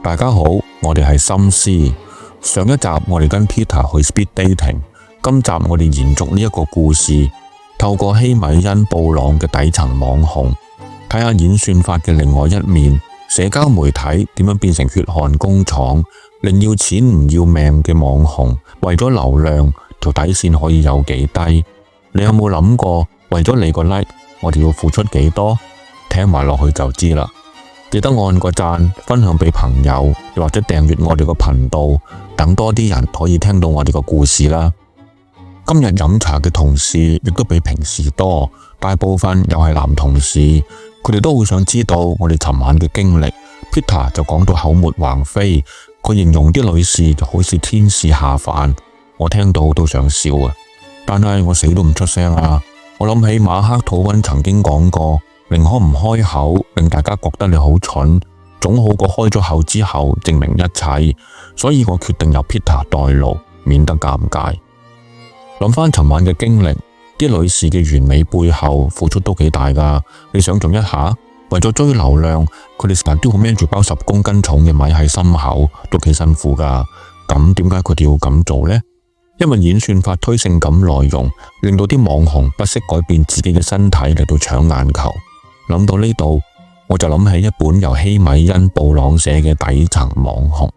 大家好，我哋係心思。上一集我哋跟 Peter 去 speed dating， 今集我哋延續呢一個故事，透過希米恩布朗嘅底層網紅，睇下演算法嘅另外一面，社交媒體點樣變成血汗工廠，令要錢唔要命嘅網紅為咗流量條底線可以有幾低？你有冇諗過為咗你個 like， 我哋要付出幾多？聽埋落去就知啦。記得按個讚，分享俾朋友，又或者訂閱我哋個頻道，等多啲人可以聽到我哋個故事啦。今日飲茶嘅同事亦都比平時多，大部分又係男同事，佢哋都好想知道我哋尋晚嘅經歷。Peter 就講到口沫橫飛，佢形容啲女士就好似天使下凡，我聽到都想笑啊！但係我死都唔出聲啊！我諗起馬克吐溫曾經講過，寧可唔開口，令大家覺得你好蠢，總好過開咗口之後證明一切。所以我決定由 Peter 代勞，免得尷尬。諗翻尋晚嘅經歷，啲女士嘅完美背後付出都幾大噶。你想象一下，為咗追流量，佢哋成日都要孭住包10公斤重嘅米喺心口，都幾辛苦噶。咁點解佢哋要咁做呢？因為演算法推性感內容，令到啲網紅不惜改變自己嘅身體嚟到搶眼球。諗到呢度，我就諗起一本由希米恩布朗寫嘅底層網紅。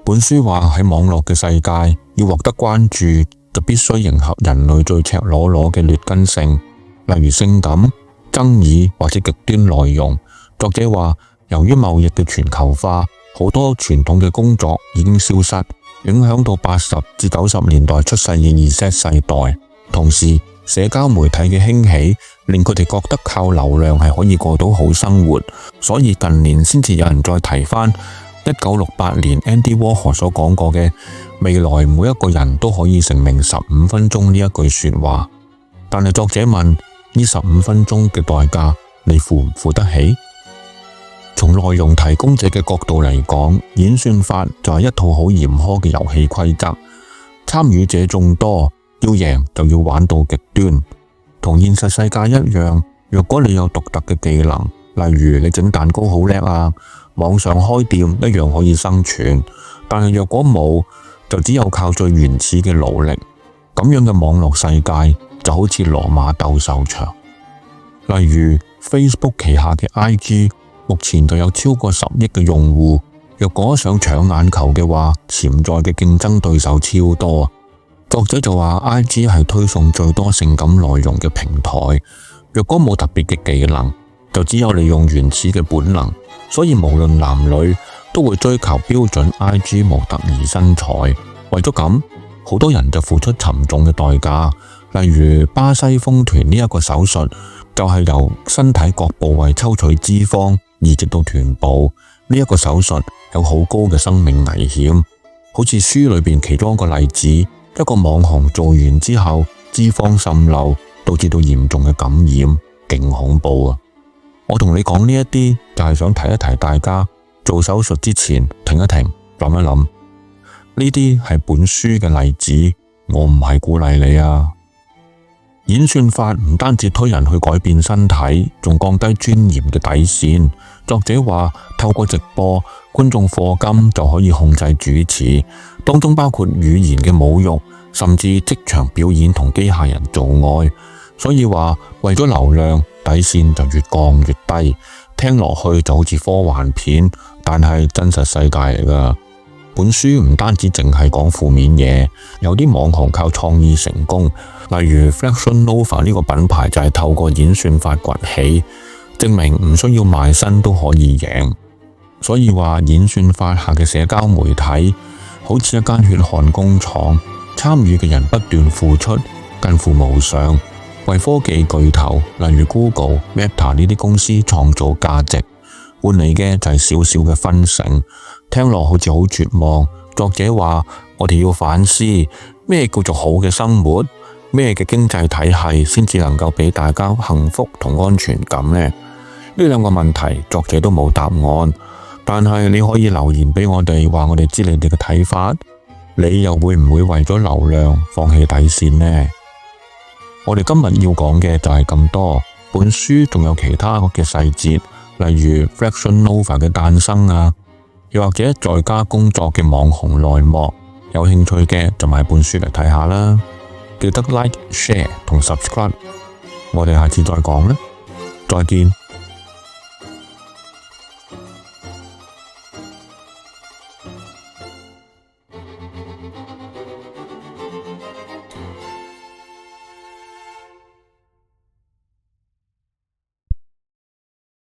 本書話喺網絡嘅世界，要獲得關注，就必須迎合人類最赤裸裸嘅劣根性，例如性感、爭議或者極端內容。作者話，由於貿易嘅全球化，好多傳統嘅工作已經消失，影響到80至90年代出世嘅 Z 世代。同時，社交媒體嘅興起，令佢哋覺得靠流量係可以過到好生活，所以近年先至有人再提翻1968年 Andy Warhol 所講過嘅未來每一個人都可以成名15分鐘呢一句說話。但係作者問，呢15分鐘嘅代價你付唔付得起？從內容提供者嘅角度嚟講，演算法就係一套好嚴苛嘅遊戲規則，參與者眾多，要贏就要玩到極端。同現實世界一樣，若果你有獨特嘅技能，例如你整蛋糕好叻啊，網上開店一樣可以生存。但係若果冇，就只有靠最原始嘅努力。咁樣嘅網絡世界就好似羅馬鬥獸場。例如 Facebook 旗下嘅 IG， 目前就有超過10億嘅用戶。若果想搶眼球嘅話，潛在嘅競爭對手超多。作者就話 IG 係推送最多性感內容嘅平台，若果冇特別嘅技能，就只有利用原始嘅本能，所以無論男女都會追求標準 IG 模特兒身材。為咗咁，好多人就付出沉重嘅代價，例如巴西豐臀呢一個手術，就係由身體各部位抽取脂肪移植到臀部。呢一個手術有好高嘅生命危險，好似書裏邊其中一個例子，一個網紅做完之後，脂肪滲漏，導致到嚴重嘅感染，勁恐怖啊！我同你講呢一啲，就係想提一提大家，做手術之前停一停，諗一諗。呢啲係本書嘅例子，我唔係鼓勵你啊！演算法唔單止推人去改變身體，仲降低尊嚴嘅底線。作者話，透過直播，觀眾課金就可以控制主持，當中包括語言嘅侮辱，甚至即場表演同機械人做愛。所以話，為咗流量，底線就越降越低。聽落去就好似科幻片，但係真實世界嚟噶。本書唔單止淨係講負面嘢，有啲網紅靠創意成功，例如 Fashion Nova 呢個品牌就係透過演算法崛起，證明唔需要賣身都可以贏。所以話，演算法下嘅社交媒體好似一間血汗工廠，參與嘅人不斷付出，近乎無上，為科技巨頭例如 Google、Meta 呢啲公司創造價值，換嚟嘅就係少少嘅分成。聽落好似好絕望。作者話，我哋要反思咩叫做好嘅生活，咩嘅經濟體系先至能夠俾大家幸福同安全感呢？呢兩個問題作者都冇答案，但係你可以留言俾我哋，話我哋知你哋嘅睇法。你又會唔會為咗流量放棄底線呢？我哋今日要講嘅就係咁多。本書仲有其他嘅細節，例如 Fashion Nova 嘅誕生啊，又或者在家工作嘅網紅內幕，有興趣嘅就買本書嚟睇下啦。記得 like、share 同 subscribe。我哋下次再講啦，再見。